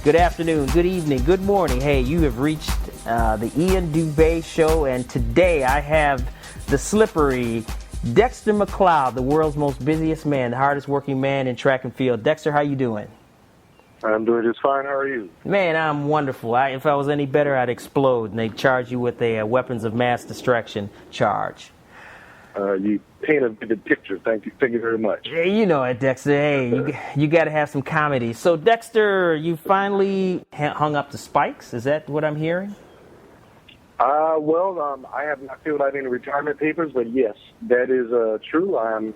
Good afternoon, good evening, good morning. Hey, you have reached the Ian Dubé Show, and today I have the slippery Dexter McCloud, the world's most busiest man, the hardest working man in track and field. Dexter, how you doing? I'm doing just fine. How are you? Man, I'm wonderful. If I was any better, I'd explode, and they'd charge you with a weapons of mass destruction charge. You paint a vivid picture. Thank you very much. Yeah, you know it, Dexter. Hey, you got to have some comedy. So, Dexter, you finally hung up the spikes? Is that what I'm hearing? I have not filled out any retirement papers, but yes, that is true. I'm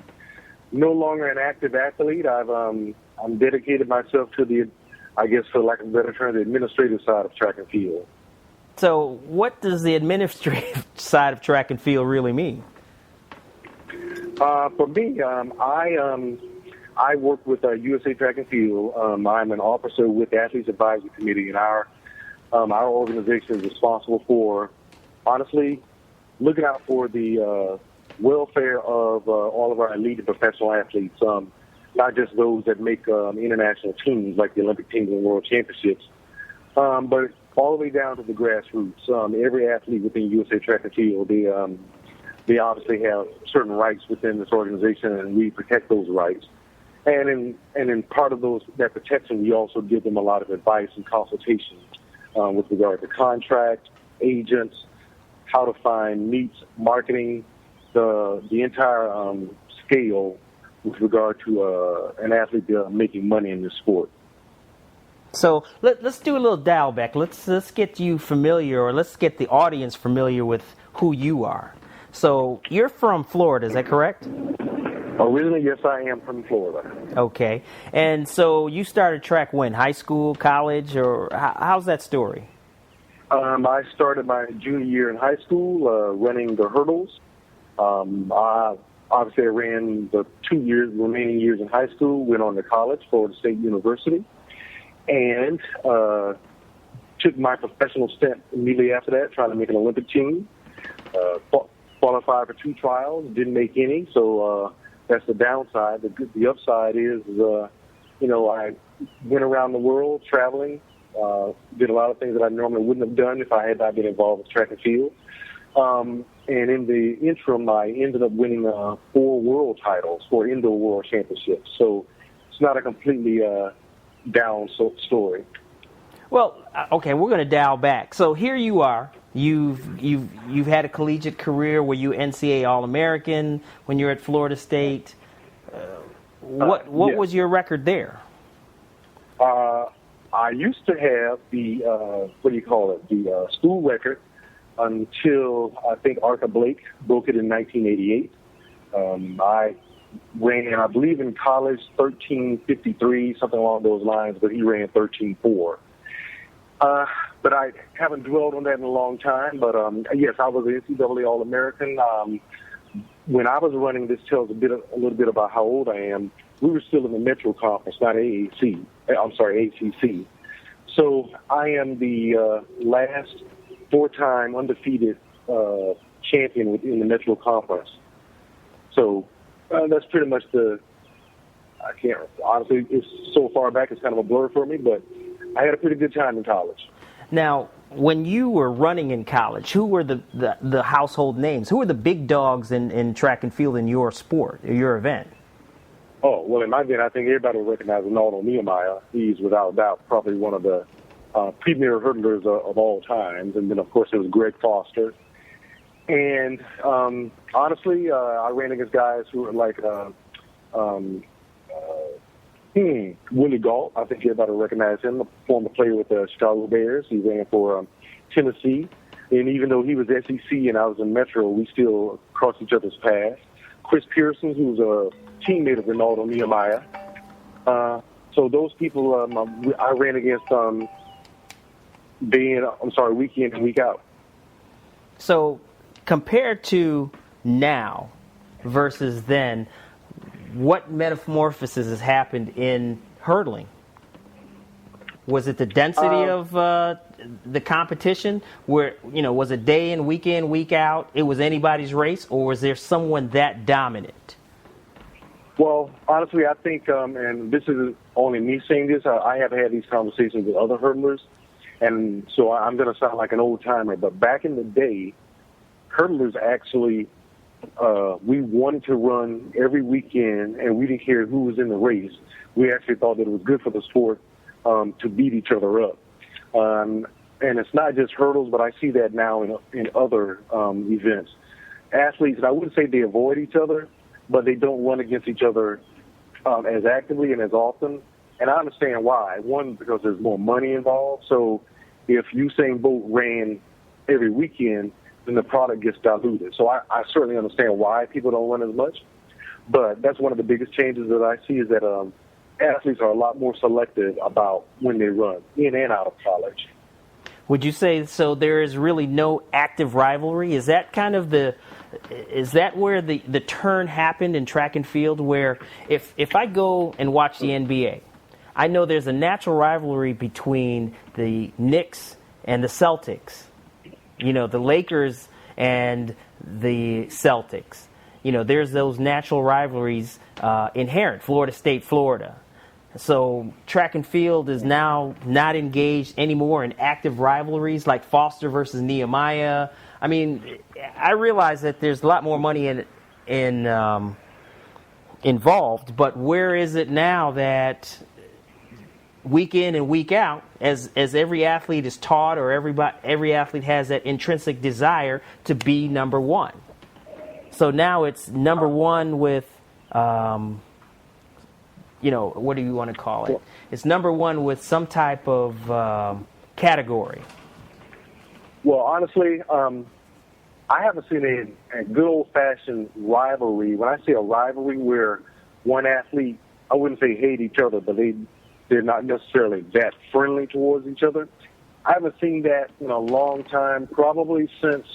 no longer an active athlete. I'm dedicated myself to the, I guess for lack of a better term, the administrative side of track and field. So, what does the administrative side of track and field really mean? For me, I work with USA Track and Field. I'm an officer with the Athletes Advisory Committee, and our organization is responsible for, honestly, looking out for the welfare of all of our elite and professional athletes, not just those that make international teams like the Olympic teams and World Championships, but all the way down to the grassroots. Every athlete within USA Track and Field, they obviously have certain rights within this organization, and we protect those rights. And in part of that protection, we also give them a lot of advice and consultation with regard to contracts, agents, how to find meets, marketing, the entire scale with regard to an athlete making money in this sport. So let's do a little dial back. Let's get you familiar, or let's get the audience familiar with who you are. So you're from Florida, is that correct? Originally, yes, I am from Florida. Okay. And so you started track when? High school, college, or how's that story? I started my junior year in high school running the hurdles. Obviously, I ran the 2 remaining years in high school, went on to college, Florida State University, and took my professional step immediately after that, trying to make an Olympic team. Qualified for 2 trials, didn't make any, so that's the downside. The upside is, I went around the world traveling, did a lot of things that I normally wouldn't have done if I had not been involved with track and field. And in the interim, I ended up winning 4 world titles, 4 indoor world championships. So it's not a completely down story. Well, okay, we're going to dial back. So here you are. You've had a collegiate career where you NCAA All-American when you're at Florida State. What yes. was your record there? I used to have the the school record until I think Arthur Blake broke it in 1988. I ran, I believe in college, 13:53, something along those lines, but he ran 13:4. But I haven't dwelled on that in a long time. But yes, I was an NCAA All-American. When I was running, this tells a little bit about how old I am. We were still in the Metro Conference, not AAC. I'm sorry, ACC. So I am the last 4-time undefeated champion within the Metro Conference. So that's pretty much honestly, it's so far back, it's kind of a blur for me, but I had a pretty good time in college. Now, when you were running in college, who were the household names? Who were the big dogs in track and field in your sport, your event? Oh, well, in my event, I think everybody will recognize Ronaldo Nehemiah. He's, without doubt, probably one of the premier hurdlers of all times. And then, of course, there was Greg Foster. And honestly, I ran against guys who were like Willie Gault. I think everybody will recognize him, a former player with the Chicago Bears. He ran for Tennessee. And even though he was SEC and I was in Metro, we still crossed each other's paths. Chris Pearson, who was a teammate of Ronaldo Nehemiah. So those people I ran against week in and week out. So compared to now versus then, what metamorphosis has happened in hurdling? Was it the density of the competition, where was it day in, week out, it was anybody's race, or was there someone that dominant? Well, honestly, I think, and this is only me saying this, I have had these conversations with other hurdlers, and so I'm going to sound like an old timer, but back in the day, hurdlers actually, we wanted to run every weekend, and we didn't care who was in the race. We actually thought that it was good for the sport to beat each other up. And it's not just hurdles, but I see that now in other events. Athletes, and I wouldn't say they avoid each other, but they don't run against each other as actively and as often. And I understand why. One, because there's more money involved. So if Usain Bolt ran every weekend, then the product gets diluted. So I certainly understand why people don't run as much. But that's one of the biggest changes that I see is that athletes are a lot more selective about when they run, in and out of college. Would you say so? There is really no active rivalry? Is that kind of is that where the turn happened in track and field, where if I go and watch the NBA, I know there's a natural rivalry between the Knicks and the Celtics, the Lakers and the Celtics. There's those natural rivalries inherent, Florida State, Florida. So track and field is now not engaged anymore in active rivalries like Foster versus Nehemiah. I mean, I realize that there's a lot more money involved, but where is it now that week in and week out, as every athlete is taught, or every athlete has that intrinsic desire to be number one? So now it's number one with, what do you want to call it? It's number one with some type of category. Well, honestly, I haven't seen a good old-fashioned rivalry. When I say a rivalry where one athlete, I wouldn't say hate each other, but they're not necessarily that friendly towards each other. I haven't seen that in a long time, probably since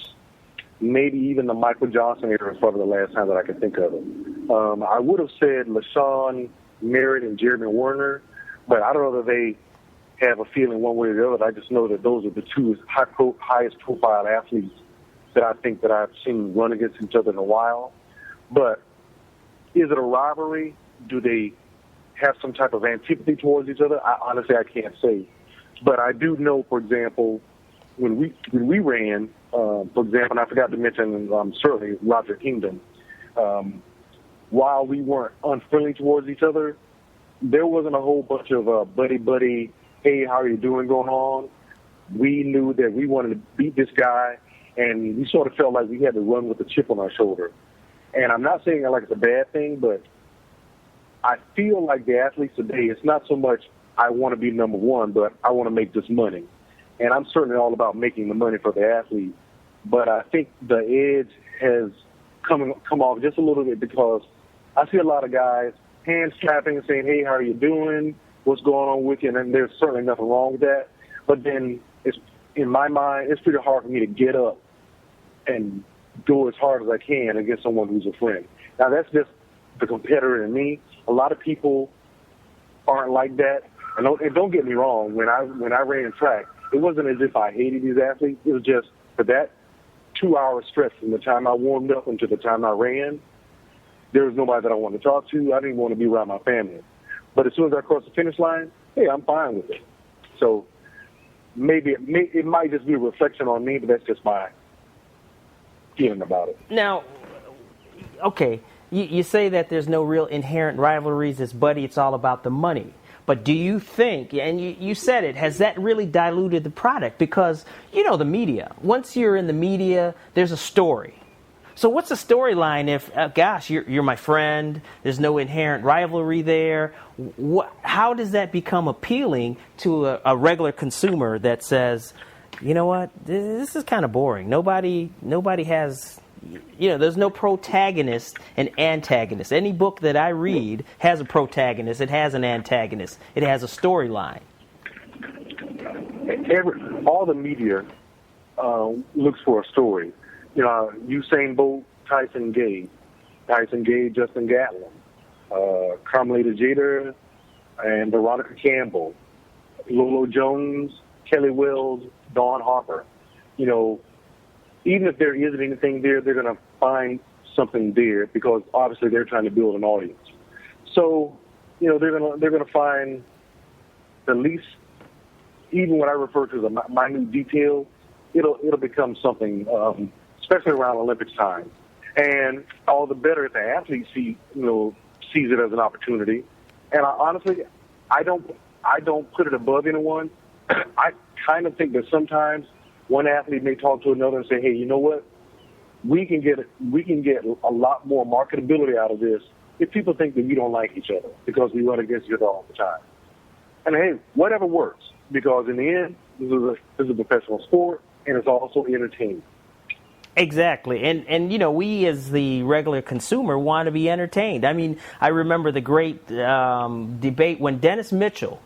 maybe even the Michael Johnson era is probably the last time that I can think of it. I would have said LaShawn Merritt and Jeremy Werner, but I don't know that they have a feeling one way or the other. I just know that those are the two highest profile athletes that I think that I've seen run against each other in a while. But is it a rivalry? Do they have some type of antipathy towards each other? Honestly, I can't say. But I do know, for example, when we ran, for example, and I forgot to mention certainly Roger Kingdom, while we weren't unfriendly towards each other, there wasn't a whole bunch of buddy, hey, how are you doing going on. We knew that we wanted to beat this guy, and we sort of felt like we had to run with a chip on our shoulder. And I'm not saying that like it's a bad thing, but I feel like the athletes today, it's not so much I want to be number one, but I want to make this money. And I'm certainly all about making the money for the athlete. But I think the edge has come off just a little bit, because I see a lot of guys hand slapping and saying, hey, how are you doing? What's going on with you? And then there's certainly nothing wrong with that. But then in my mind, it's pretty hard for me to get up and go as hard as I can against someone who's a friend. Now, that's just the competitor in me. A lot of people aren't like that. And don't get me wrong, when I ran track, it wasn't as if I hated these athletes. It was just for that 2-hour stretch from the time I warmed up until the time I ran, there was nobody that I wanted to talk to. I didn't want to be around my family. But as soon as I crossed the finish line, hey, I'm fine with it. So maybe it might just be a reflection on me, but that's just my feeling about it. Now, okay, you say that there's no real inherent rivalries. It's buddy, it's all about the money. But do you think, and you said it, has that really diluted the product? Because, the media, once you're in the media, there's a story. So what's the storyline if, gosh, you're my friend, there's no inherent rivalry there? How does that become appealing to a regular consumer that says, you know what, this is kind of boring. Nobody has... there's no protagonist and antagonist. Any book that I read has a protagonist. It has an antagonist. It has a storyline. All the media looks for a story. Usain Bolt, Tyson Gay, Justin Gatlin, Carmelita Jeter, and Veronica Campbell, Lolo Jones, Kelly Wells, Dawn Harper. Even if there isn't anything there, they're going to find something there, because obviously they're trying to build an audience. So, they're gonna find the least, even what I refer to as a minute detail, it'll become something, especially around Olympics time. And all the better if the athlete sees it as an opportunity. And I don't put it above anyone. I kind of think that sometimes one athlete may talk to another and say, hey, you know what? We can get a lot more marketability out of this if people think that we don't like each other because we run against each other all the time. And hey, whatever works, because in the end, this is a professional sport and it's also entertainment. Exactly. And we as the regular consumer want to be entertained. I mean, I remember the great debate when Dennis Mitchell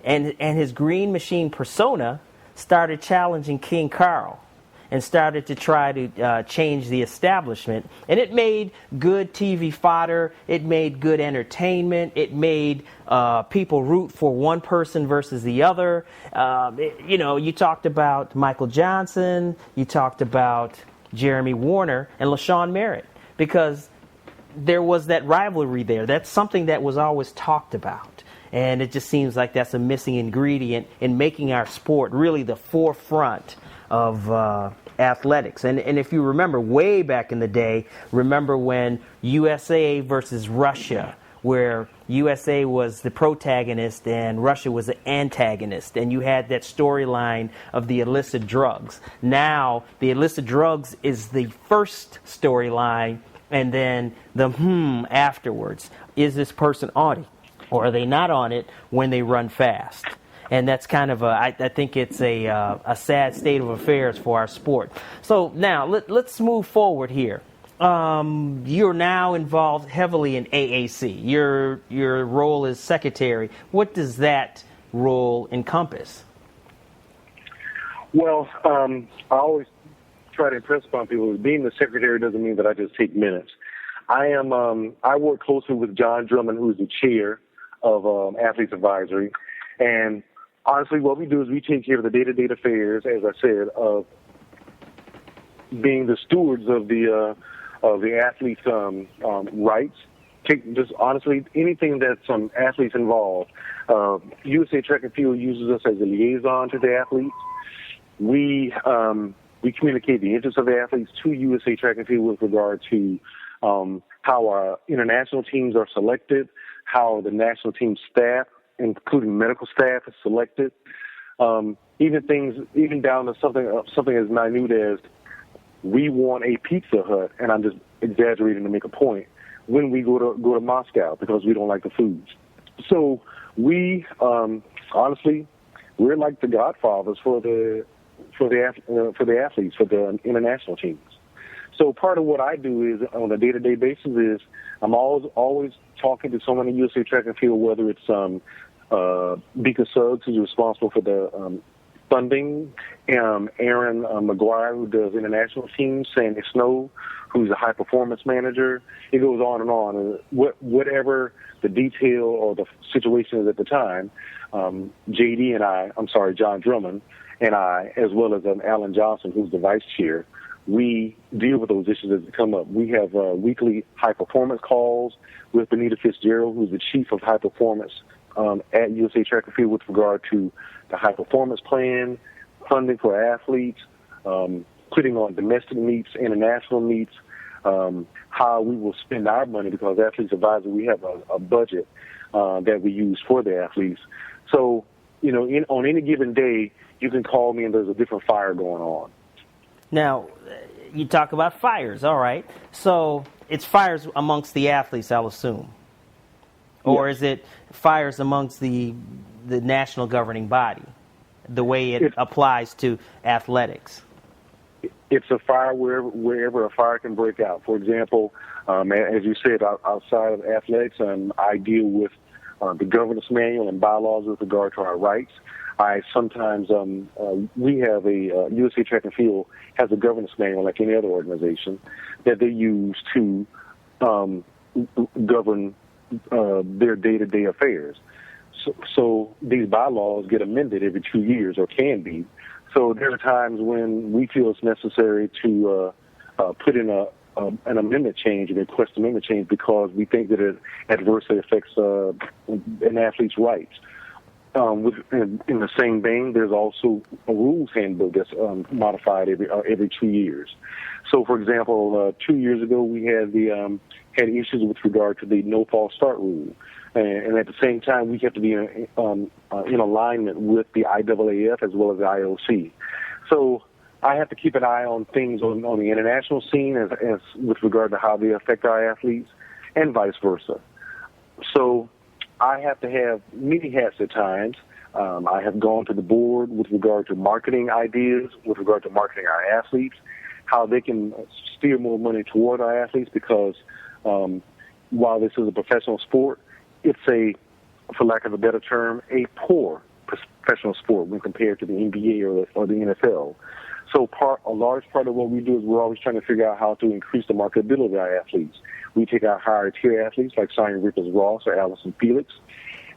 and his Green Machine persona started challenging King Carl and started to try to change the establishment. And it made good TV fodder. It made good entertainment. It made people root for one person versus the other. You talked about Michael Johnson. You talked about Jeremy Warner and LaShawn Merritt, because there was that rivalry there. That's something that was always talked about. And it just seems like that's a missing ingredient in making our sport really the forefront of athletics. And if you remember way back in the day, remember when USA versus Russia, where USA was the protagonist and Russia was the antagonist, and you had that storyline of the illicit drugs. Now, the illicit drugs is the first storyline, and then the afterwards. Is this person on it, or are they not on it when they run fast? And that's kind of I think it's a sad state of affairs for our sport. So now let's move forward here. You're now involved heavily in AAC. Your role as secretary. What does that role encompass? Well, I always try to impress upon people that being the secretary doesn't mean that I just take minutes. I work closely with John Drummond, who's the chair of Athletes Advisory, and honestly, what we do is we take care of the day-to-day affairs, as I said, of being the stewards of the athletes' rights. Just honestly, anything that's athletes involved. USA Track and Field uses us as a liaison to the athletes. We communicate the interests of the athletes to USA Track and Field with regard to how our international teams are selected, how the national team staff, including medical staff, is selected. Even down to something as minute as we want a Pizza Hut, and I'm just exaggerating to make a point, when we go to Moscow because we don't like the foods. So we honestly, we're like the godfathers for the athletes, for the international teams. So part of what I do is on a day-to-day basis is I'm always talking to someone in USA Track and Field, whether it's Beacon Suggs, who's responsible for the funding, Aaron McGuire, who does international teams, Sandy Snow, who's a high-performance manager. It goes on and on. Whatever the detail or the situation is at the time, John Drummond and I, as well as Alan Johnson, who's the vice chair, we deal with those issues as they come up. We have weekly high-performance calls with Benita Fitzgerald, who's the chief of high-performance at USA Track and Field with regard to the high-performance plan, funding for athletes, putting on domestic meets, international meets, how we will spend our money, because Athletes Advisory, we have a budget that we use for the athletes. So, on any given day, you can call me and there's a different fire going on. Now, you talk about fires, all right. So it's fires amongst the athletes, I'll assume. Or is it fires amongst the national governing body, the way it applies to athletics? It's a fire wherever a fire can break out. For example, as you said, outside of athletics, I deal with the governance manual and bylaws with regard to our rights. I sometimes, we have USA Track and Field has a governance manual like any other organization that they use to govern their day-to-day affairs. So these bylaws get amended every 2 years, or can be. So there are times when we feel it's necessary to put in a an amendment change, a request amendment change, because we think that it adversely affects an athlete's rights. In the same vein, there's also a rules handbook that's modified every 2 years. So, for example, 2 years ago we had had issues with regard to the no false start rule, and at the same time we have to be in alignment with the IAAF as well as the IOC. So I have to keep an eye on things on the international scene as with regard to how they affect our athletes, and vice versa. So I have to have many hats at times. I have gone to the board with regard to marketing ideas, with regard to marketing our athletes, how they can steer more money toward our athletes, because while this is a professional sport, it's for lack of a better term, a poor professional sport when compared to the NBA or the NFL. So a large part of what we do is we're always trying to figure out how to increase the marketability of our athletes. We take our higher tier athletes like Simon Rickles-Ross or Allison Felix,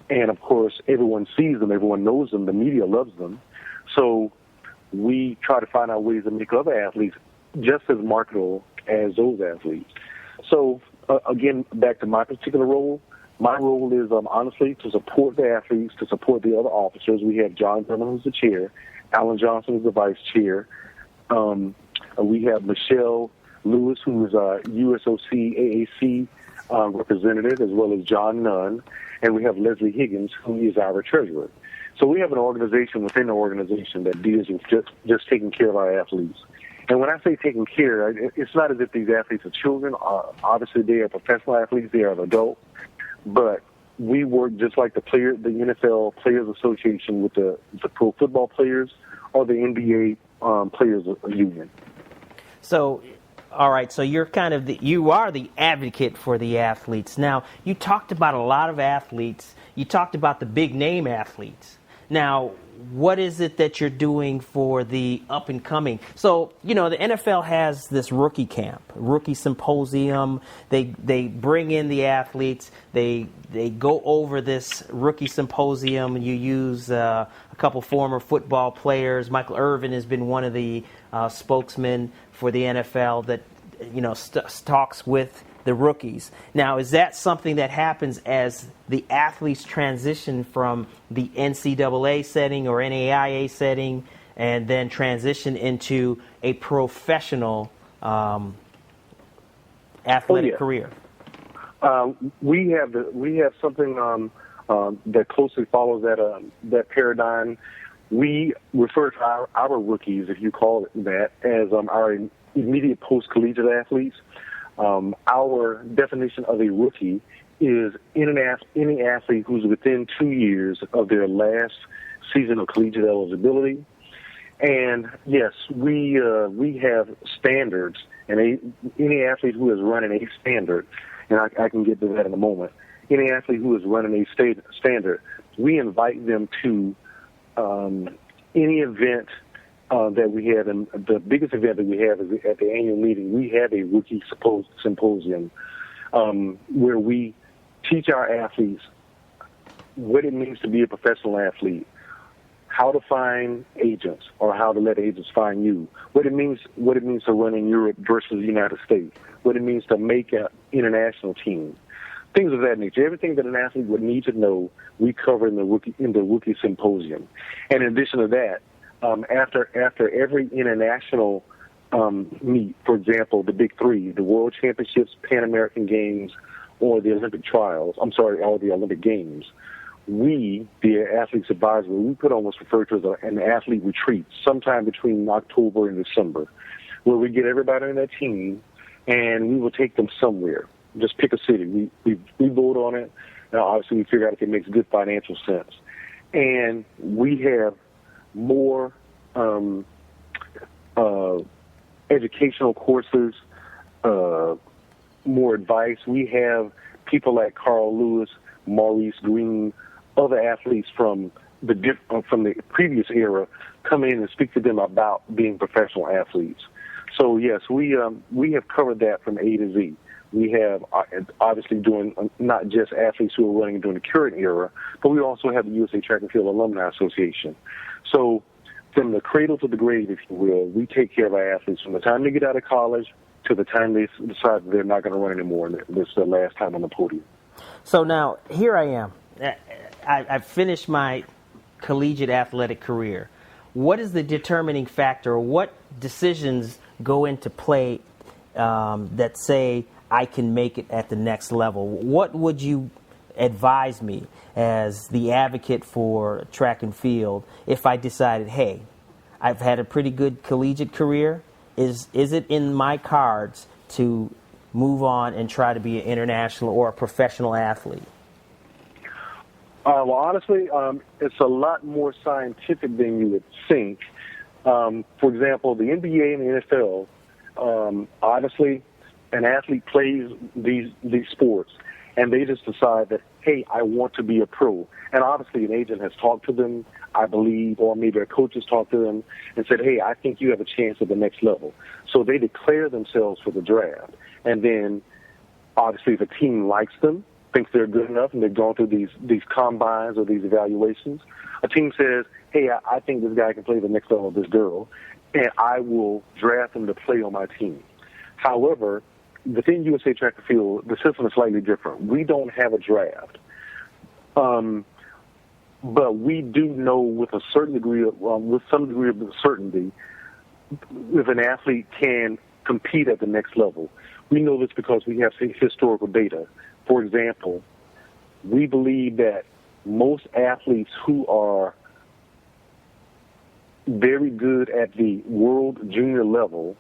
and of course everyone sees them, everyone knows them, the media loves them. So we try to find out ways to make other athletes just as marketable as those athletes. So again, back to my particular role. My role is honestly to support the athletes, to support the other officers. We have John Thurman, who's the chair, Alan Johnson is the vice chair. We have Michelle Lewis, who is a USOC AAC representative, as well as John Nunn, and we have Leslie Higgins, who is our treasurer. So we have an organization within the organization that deals with just taking care of our athletes. And when I say taking care, it's not as if these athletes are children. Obviously, they are professional athletes; they are adults. But we work just like the NFL Players Association with the pro football players or the NBA Players Union. So, all right. So you are the advocate for the athletes. Now, you talked about a lot of athletes. You talked about the big name athletes. Now, what is it that you're doing for the up and coming? So, the NFL has this rookie camp, rookie symposium. They bring in the athletes. They go over this rookie symposium. You use a couple former football players. Michael Irvin has been one of the spokesmen for the NFL that talks with the rookies. Now, is that something that happens as the athletes transition from the NCAA setting or NAIA setting and then transition into a professional athletic career? We have something that closely follows that paradigm. We refer to our rookies, if you call it that, as our immediate post-collegiate athletes. Our definition of a rookie is any athlete who's within 2 years of their last season of collegiate eligibility. And yes, we have standards, and any athlete who has run an A standard, and I can get to that in a moment. Any athlete who is running a standard, we invite them to any event that we have, and the biggest event that we have is at the annual meeting. We have a rookie symposium where we teach our athletes what it means to be a professional athlete, how to find agents or how to let agents find you, what it means to run in Europe versus the United States, what it means to make an international team, things of that nature. Everything that an athlete would need to know, we cover in the rookie symposium. And in addition to that, after every international meet, for example, the Big Three, the World Championships, Pan American Games, or the Olympic or the Olympic Games, we, the athletes advisory, we put on what's referred to as an athlete retreat sometime between October and December, where we get everybody on that team and we will take them somewhere. Just pick a city. We vote on it. Now, obviously, we figure out if it makes good financial sense. And we have more educational courses, more advice. We have people like Carl Lewis, Maurice Green, other athletes from the previous era come in and speak to them about being professional athletes. So yes, we have covered that from A to Z. We have obviously doing not just athletes who are running during the current era, but we also have the USA Track and Field Alumni Association. So from the cradle to the grave, if you will, we take care of our athletes from the time they get out of college to to the time they decide they're not going to run anymore, and this is the last time on the podium. So now, here I am. I finished my collegiate athletic career. What is the determining factor, or what decisions go into play that say I can make it at the next level? What would you advise me as the advocate for track and field if I decided, hey, I've had a pretty good collegiate career? Is it in my cards to move on and try to be an international or a professional athlete? Well, honestly, it's a lot more scientific than you would think. For example, the NBA and the NFL, honestly, an athlete plays these sports, and they just decide that, hey, I want to be a pro. And obviously an agent has talked to them, I believe, or maybe a coach has talked to them and said, hey, I think you have a chance at the next level. So they declare themselves for the draft. And then, obviously, if a team likes them, thinks they're good enough, and they've gone through these combines or these evaluations, a team says, hey, I think this guy can play the next level of this girl, and I will draft him to play on my team. However, within USA Track and Field, the system is slightly different. We don't have a draft. But we do know with a certain degree of, with some degree of certainty, if an athlete can compete at the next level. We know this because we have historical data. For example, we believe that most athletes who are very good at the world junior level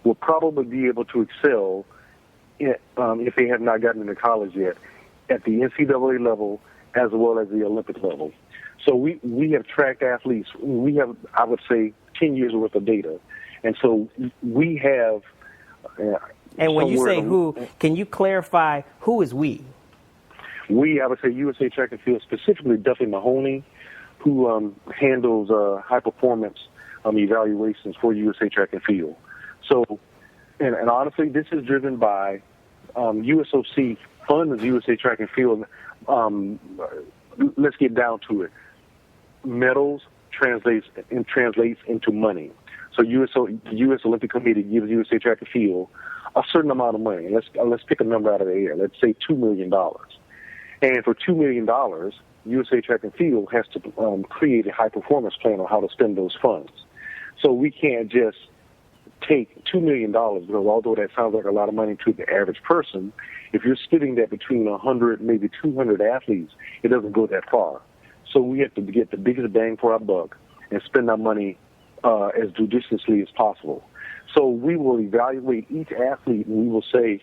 will probably be able to excel if they have not gotten into college yet at the NCAA level as well as the Olympic level. So we have tracked athletes. We have, I would say, 10 years worth of data. And so we have... and when you say who, can you clarify who is we? We, I would say USA Track and Field, specifically Duffy Mahoney, who handles high-performance evaluations for USA Track and Field. So, and honestly, this is driven by USOC funds USA Track and Field. Let's get down to it. Medals translates into money. So the U.S. Olympic Committee gives USA Track and Field a certain amount of money. Let's pick a number out of the air. Let's say $2 million. And for $2 million, USA Track and Field has to create a high-performance plan on how to spend those funds. So we can't just take $2 million, because although that sounds like a lot of money to the average person, if you're splitting that between 100, maybe 200 athletes, it doesn't go that far. So we have to get the biggest bang for our buck and spend our money as judiciously as possible. So we will evaluate each athlete, and we will say,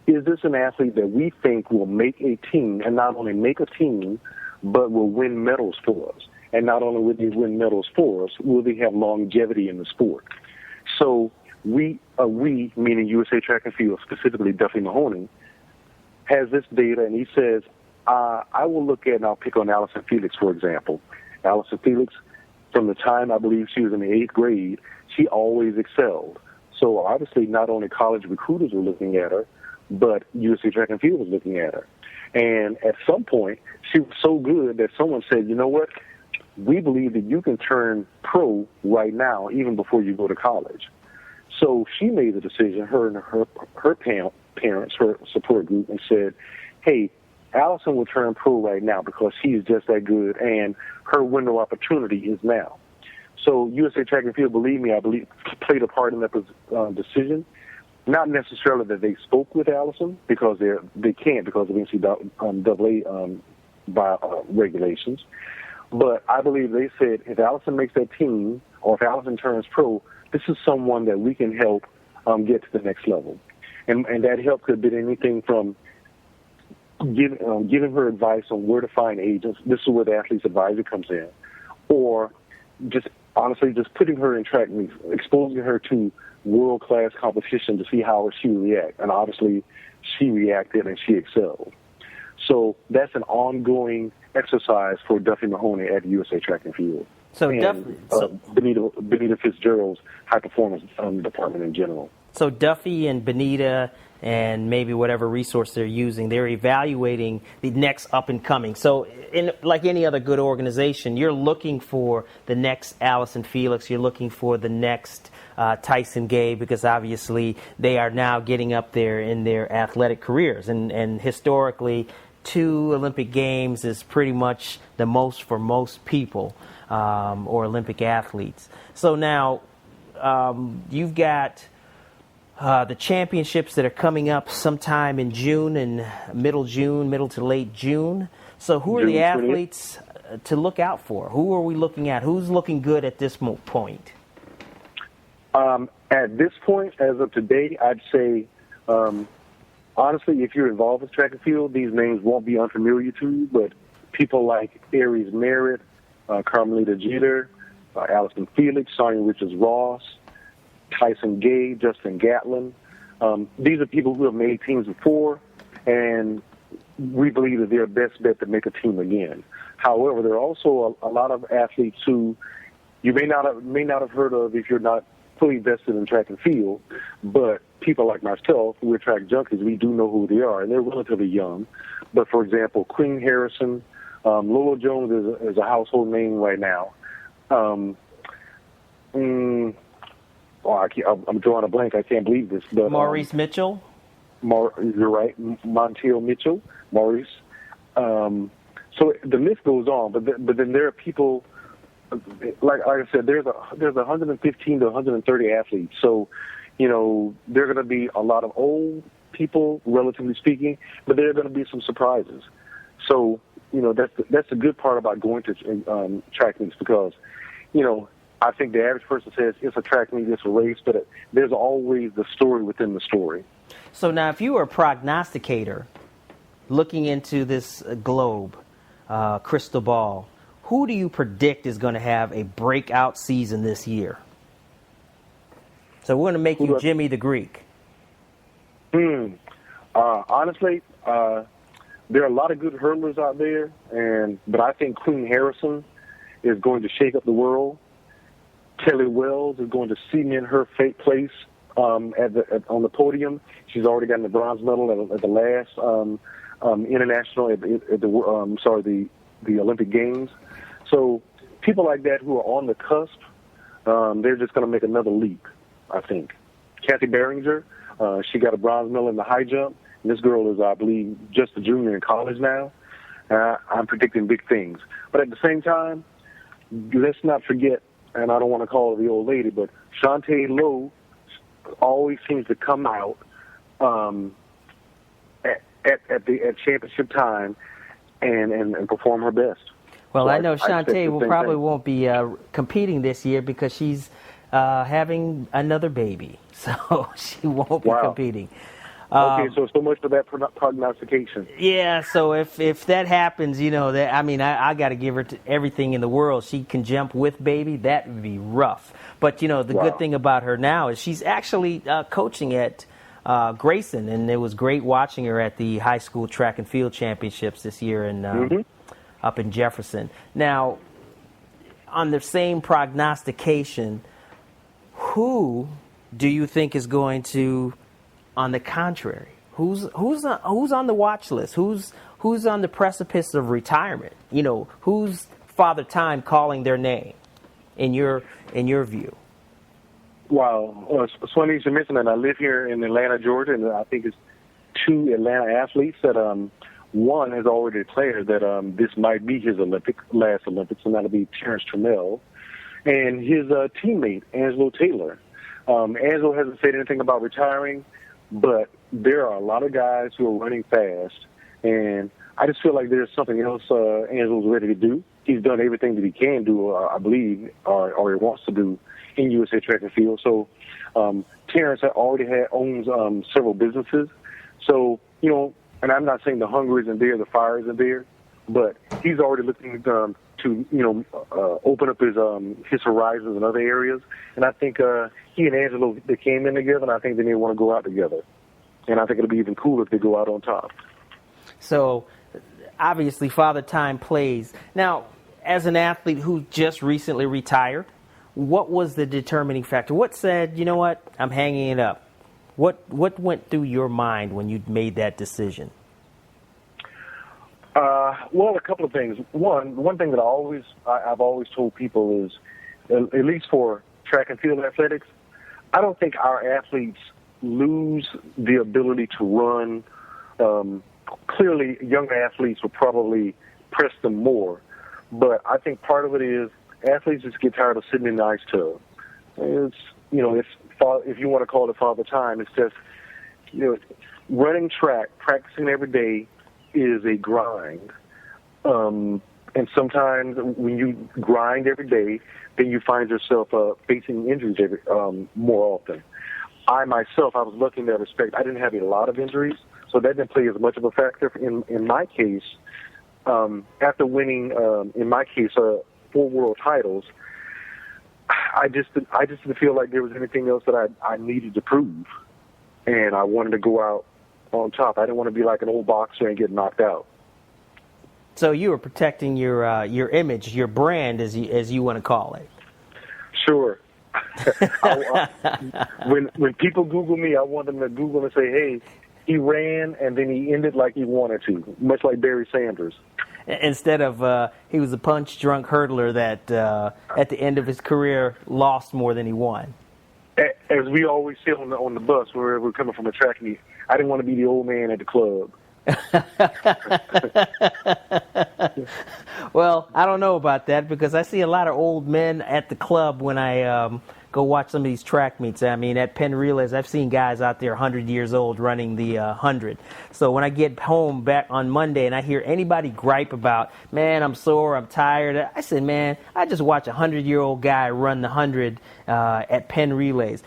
is this an athlete that we think will make a team, and not only make a team, but will win medals for us? And not only will they win medals for us, will they have longevity in the sport? So we, meaning USA Track and Field, specifically Duffy Mahoney, has this data, and he says, I will look at, and I'll pick on Allison Felix, for example. Allison Felix, from the time I believe she was in the 8th grade, she always excelled. So obviously not only college recruiters were looking at her, but USA Track and Field was looking at her. And at some point, she was so good that someone said, you know what, we believe that you can turn pro right now, even before you go to college. So she made the decision, her and her parents, her support group, and said, hey, Allison will turn pro right now because she is just that good, and her window of opportunity is now. So USA Track and Field, believe me, I believe, played a part in that decision. Not necessarily that they spoke with Allison, because they can't because of NCAA regulations. But I believe they said, if Allison makes that team, or if Allison turns pro, this is someone that we can help get to the next level. And that help could have been anything from giving her advice on where to find agents. This is where the athlete's advisor comes in. Or just honestly just putting her in track meets, exposing her to world-class competition to see how she would react. And obviously she reacted and she excelled. So that's an ongoing exercise for Duffy Mahoney at USA Track and Field. So, Benita Fitzgerald's high-performance department in general. So Duffy and Benita and maybe whatever resource they're using, they're evaluating the next up and coming. So like any other good organization, you're looking for the next Allison Felix, you're looking for the next Tyson Gay, because obviously they are now getting up there in their athletic careers. And historically, 2 Olympic Games is pretty much the most for most people, or Olympic athletes. So now you've got the championships that are coming up sometime in June, and middle to late June. So who are the athletes to look out for? Who are we looking at? Who's looking good at this point? At this point, as of today, I'd say, honestly, if you're involved with track and field, these names won't be unfamiliar to you, but people like Aries Merritt, Carmelita Jeter, Allison Felix, Sonia Richards-Ross, Tyson Gay, Justin Gatlin. These are people who have made teams before, and we believe that they're best bet to make a team again. However, there are also a lot of athletes who you may not have heard of if you're not fully vested in track and field, but people like myself, we're track junkies, we do know who they are, and they're relatively young. But, for example, Queen Harrison, Lolo Jones is a household name right now. I'm drawing a blank. I can't believe this. But Maurice Mitchell? You're right. Montiel Mitchell, Maurice. So the list goes on, but then there are people, like I said, there's 115 to 130 athletes. So, there are going to be a lot of old people, relatively speaking, but there are going to be some surprises. So, that's the good part about going to track meets, because, I think the average person says it's a track meet, it's a race, but there's always the story within the story. So now, if you were a prognosticator looking into this globe, crystal ball, who do you predict is going to have a breakout season this year? So we're going to make you Jimmy the Greek. Honestly, there are a lot of good hurdlers out there, but I think Queen Harrison is going to shake up the world. Kelly Wells is going to cement her place on the podium. She's already gotten the bronze medal at the last international the Olympic Games. So people like that who are on the cusp, they're just going to make another leap, I think. Kathy Behringer, she got a bronze medal in the high jump. And this girl is, I believe, just a junior in college now. I'm predicting big things. But at the same time, let's not forget, and I don't want to call her the old lady, but Shantae Lowe always seems to come out at championship time and perform her best. Well, so I know Shantae probably won't be competing this year because she's having another baby, so she won't be competing. Okay, so much for that prognostication. Yeah, so if that happens, I got to give her everything in the world. She can jump with baby. That would be rough. But, the good thing about her now is she's actually coaching at Grayson, and it was great watching her at the high school track and field championships this year up in Jefferson. Now, on the same prognostication, who do you think is going to, on the contrary, who's on the watch list? Who's on the precipice of retirement? Who's Father Time calling their name in your view? Well, it's funny you should mention that. I live here in Atlanta, Georgia, and I think it's 2 Atlanta athletes that one has already declared that this might be his last Olympics, and that'll be Terrence Trammell, and his teammate Angelo Taylor. Angelo hasn't said anything about retiring, but there are a lot of guys who are running fast, and I just feel like there's something else Angelo's ready to do. He's done everything that he can do, I believe, or he wants to do in USA Track and Field. So Terrence already owns several businesses. So, and I'm not saying the hunger isn't there, the fire isn't there, but he's already looking to open up his horizons in other areas. And I think he and Angelo, they came in together, and I think they may want to go out together. And I think it'll be even cooler if they go out on top. So, obviously, Father Time plays. Now, as an athlete who just recently retired, what was the determining factor? What said, you know what, I'm hanging it up? What went through your mind when you made that decision? Well, a couple of things. One thing that I've always told people is, at least for track and field athletics, I don't think our athletes lose the ability to run. Clearly, younger athletes will probably press them more, but I think part of it is athletes just get tired of sitting in the ice tub. It's if you want to call it father time, it's just running track, practicing every day is a grind. And sometimes when you grind every day, then you find yourself facing injuries more often. I myself, I was lucky in that respect. I didn't have a lot of injuries, so that didn't play as much of a factor. In my case, after winning, in my case, 4 world titles, I just didn't feel like there was anything else that I needed to prove, and I wanted to go out on top. I didn't want to be like an old boxer and get knocked out. So you were protecting your image, your brand, as you want to call it. Sure. When people Google me, I want them to Google and say, "Hey, he ran and then he ended like he wanted to," much like Barry Sanders. Instead of he was a punch-drunk hurdler that at the end of his career lost more than he won. As we always say on the bus where we're coming from a track meet, I didn't want to be the old man at the club. Well, I don't know about that because I see a lot of old men at the club when I go watch some of these track meets. I mean, at Penn Relays, I've seen guys out there 100 years old running the 100. So when I get home back on Monday and I hear anybody gripe about, man, I'm sore, I'm tired, I said, man, I just watch a 100-year-old guy run the 100 at Penn Relays.